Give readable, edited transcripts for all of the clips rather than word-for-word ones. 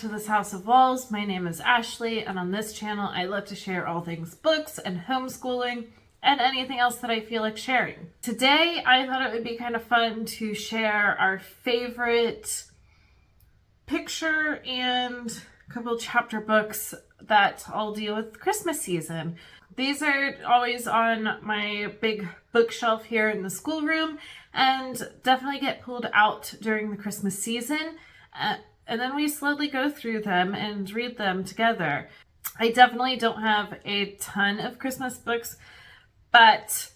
to This House of Walls. My name is Ashley, and on this channel I love to share all things books and homeschooling and anything else that I feel like sharing. Today I thought it would be kind of fun to share our favorite picture and couple chapter books that all deal with Christmas season. These are always on my big bookshelf here in the schoolroom and definitely get pulled out during the Christmas season. And then we slowly go through them and read them together. I definitely don't have a ton of Christmas books, but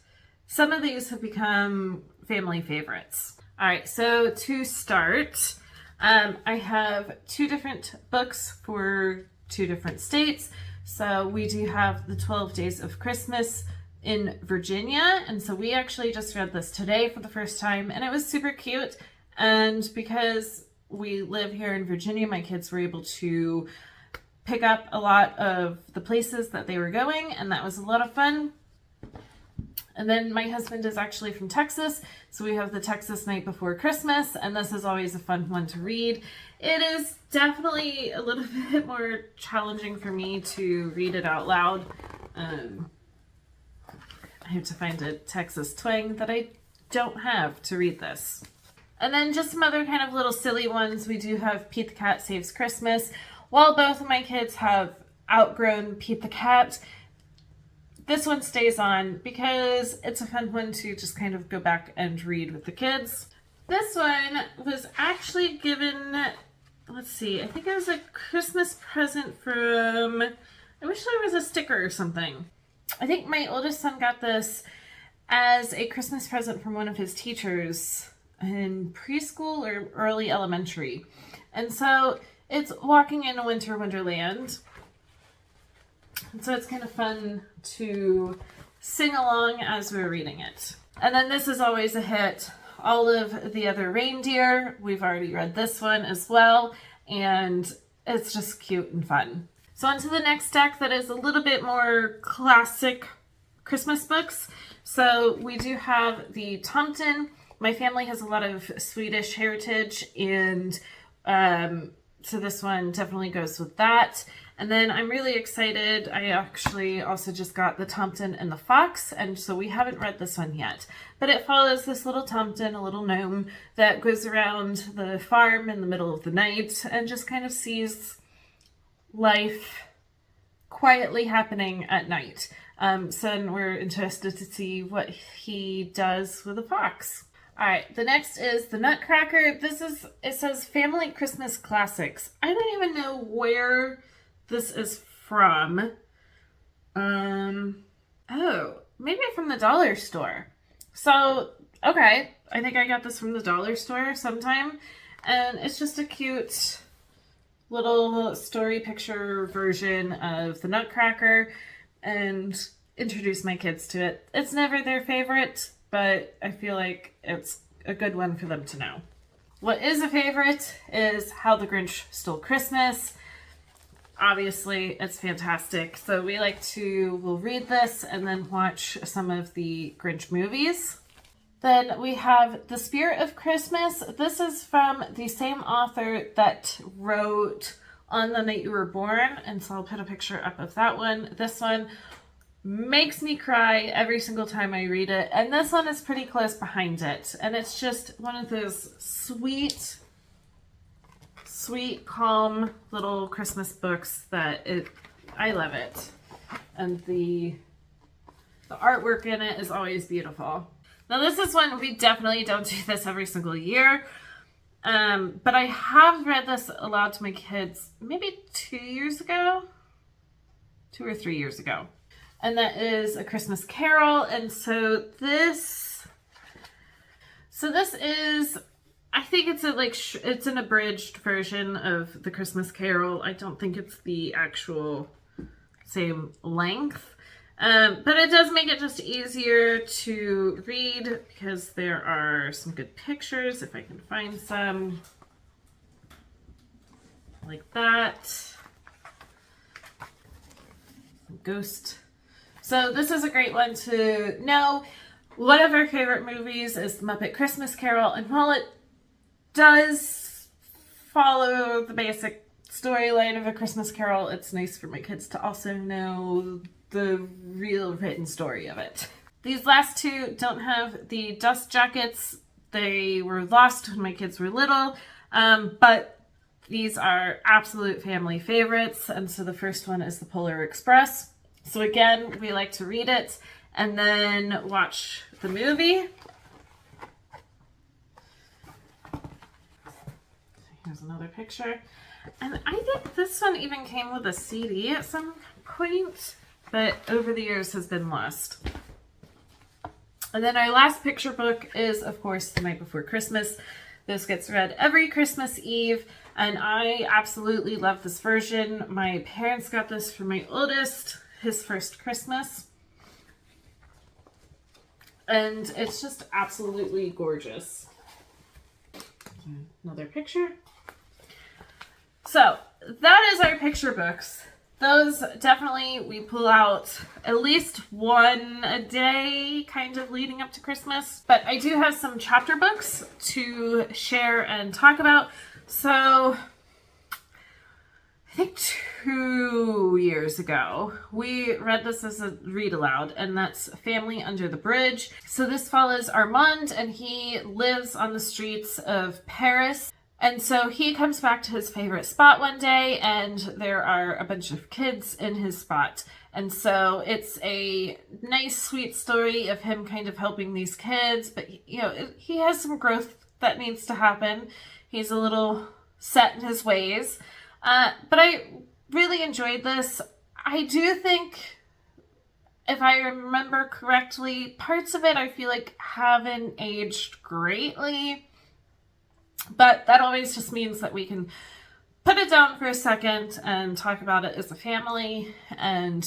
some of these have become family favorites. All right, so to start, I have two different books for two different states. So we do have the 12 Days of Christmas in Virginia. And so we actually just read this today for the first time, and it was super cute. And because we live here in Virginia, my kids were able to pick up a lot of the places that they were going, and that was a lot of fun. And then my husband is actually from Texas, so we have the Texas Night Before Christmas, and this is always a fun one to read. It is definitely a little bit more challenging for me to read it out loud. I have to find a Texas twang that I don't have to read this. And then just some other kind of little silly ones. We do have Pete the Cat Saves Christmas. While both of my kids have outgrown Pete the Cat, this one stays on because it's a fun one to just kind of go back and read with the kids. This one was actually given, let's see, I think it was a Christmas present from, I wish there was a sticker or something. I think my oldest son got this as a Christmas present from one of his teachers in preschool or early elementary. And so it's Walking in a Winter Wonderland. And so it's kind of fun to sing along as we're reading it. And then this is always a hit, All of the Other Reindeer. We've already read this one as well, and it's just cute and fun. So on to the next deck that is a little bit more classic Christmas books. So we do have the Tomten. My family has a lot of Swedish heritage, and so this one definitely goes with that. And then I'm really excited. I actually also just got the Tomten and the Fox, and so we haven't read this one yet. But it follows this little Tomten, a little gnome, that goes around the farm in the middle of the night and just kind of sees life quietly happening at night. So we're interested to see what he does with the fox. All right, the next is the Nutcracker. It says Family Christmas Classics. I don't even know where this is from. Oh, maybe from the dollar store. So, okay, I think I got this from the dollar store sometime. And it's just a cute little story picture version of the Nutcracker, and introduce my kids to it. It's never their favorite, but I feel like it's a good one for them to know. What is a favorite is How the Grinch Stole Christmas. Obviously, it's fantastic. So we'll read this and then watch some of the Grinch movies. Then we have The Spirit of Christmas. This is from the same author that wrote On the Night You Were Born, and so I'll put a picture up of that one. This one makes me cry every single time I read it, and this one is pretty close behind it, and it's just one of those sweet, calm little Christmas books that I love it, and the artwork in it is always beautiful. Now this is one we definitely don't do this every single year, but I have read this aloud to my kids maybe 2 or 3 years ago. And that is A Christmas Carol. And so this is, I think it's it's an abridged version of The Christmas Carol. I don't think it's the actual same length. But it does make it just easier to read because there are some good pictures, if I can find some, like that. Ghost. So this is a great one to know. One of our favorite movies is The Muppet Christmas Carol, and while it does follow the basic storyline of A Christmas Carol, it's nice for my kids to also know the real written story of it. These last two don't have the dust jackets. They were lost when my kids were little, but these are absolute family favorites. And so the first one is the Polar Express. So again, we like to read it and then watch the movie. Here's another picture. And I think this one even came with a CD at some point, but over the years has been lost. And then our last picture book is, of course, The Night Before Christmas. This gets read every Christmas Eve, and I absolutely love this version. My parents got this for my oldest, his first Christmas. And it's just absolutely gorgeous. Another picture. So that is our picture books. Those definitely, we pull out at least one a day kind of leading up to Christmas. But I do have some chapter books to share and talk about. So I think 2 years ago, we read this as a read aloud, and that's Family Under the Bridge. So this follows Armand, and he lives on the streets of Paris. And so he comes back to his favorite spot one day, and there are a bunch of kids in his spot. And so it's a nice, sweet story of him kind of helping these kids. But, you know, he has some growth that needs to happen. He's a little set in his ways. But I really enjoyed this. I do think, if I remember correctly, parts of it I feel like haven't aged greatly. But that always just means that we can put it down for a second and talk about it as a family and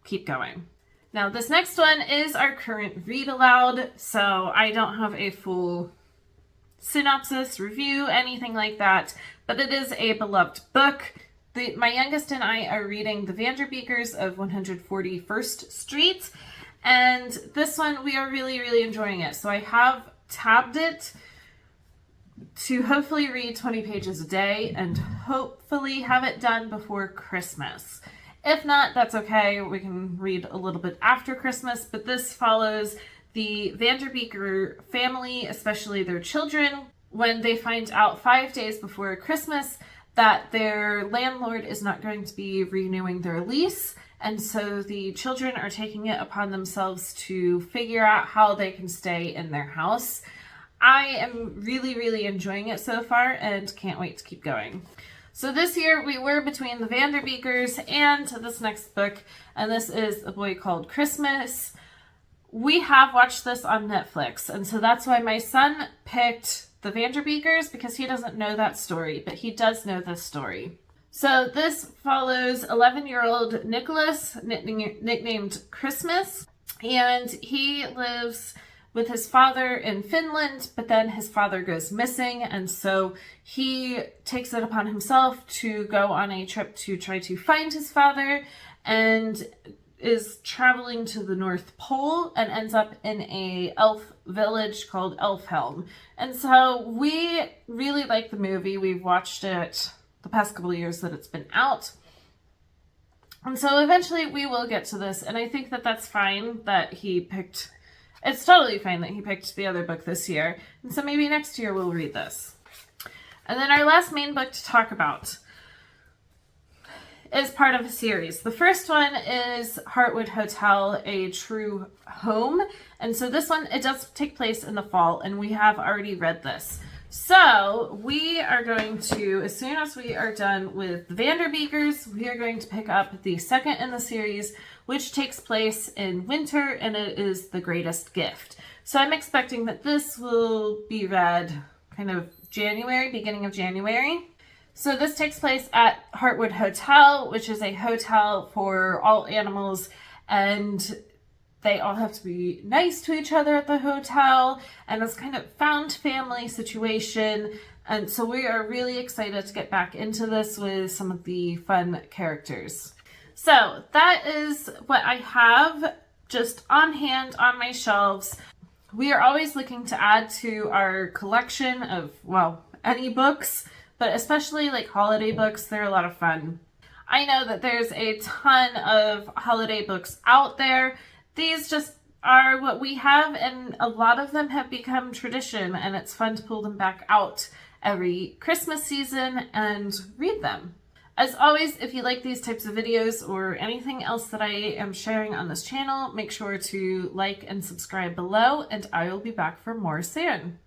keep going. Now, this next one is our current read aloud, so I don't have a full synopsis, review, anything like that, but it is a beloved book. My youngest and I are reading The Vanderbeekers of 141st Street, and this one we are really, really enjoying it. So I have tabbed it to hopefully read 20 pages a day and hopefully have it done before Christmas. If not, that's okay. We can read a little bit after Christmas, but this follows the Vanderbeeker family, especially their children, when they find out 5 days before Christmas that their landlord is not going to be renewing their lease. And so the children are taking it upon themselves to figure out how they can stay in their house. I am really, really enjoying it so far and can't wait to keep going. So this year we were between The Vanderbeekers and this next book, and this is A Boy Called Christmas. We have watched this on Netflix, and so that's why my son picked The Vanderbeekers, because he doesn't know that story, but he does know this story. So this follows 11-year-old Nicholas, nicknamed Christmas, and he lives with his father in Finland, but then his father goes missing, and so he takes it upon himself to go on a trip to try to find his father, and is traveling to the North Pole and ends up in a elf village called Elfhelm. And so we really like the movie. We've watched it the past couple of years that it's been out. And so eventually we will get to this, and I think that that's fine that he picked... It's totally fine that he picked the other book this year, and so maybe next year we'll read this. And then our last main book to talk about is part of a series. The first one is Heartwood Hotel, A True Home, and so this one, it does take place in the fall, and we have already read this. So we are going to, as soon as we are done with the Vanderbeekers, we are going to pick up the second in the series, which takes place in winter, and it is The Greatest Gift. So I'm expecting that this will be read kind of January, beginning of January. So this takes place at Heartwood Hotel, which is a hotel for all animals, and they all have to be nice to each other at the hotel, and it's kind of found family situation. And so we are really excited to get back into this with some of the fun characters. So that is what I have just on hand on my shelves. We are always looking to add to our collection of, well, any books, but especially like holiday books, they're a lot of fun. I know that there's a ton of holiday books out there. These just are what we have, and a lot of them have become tradition, and it's fun to pull them back out every Christmas season and read them. As always, if you like these types of videos or anything else that I am sharing on this channel, make sure to like and subscribe below, and I will be back for more soon.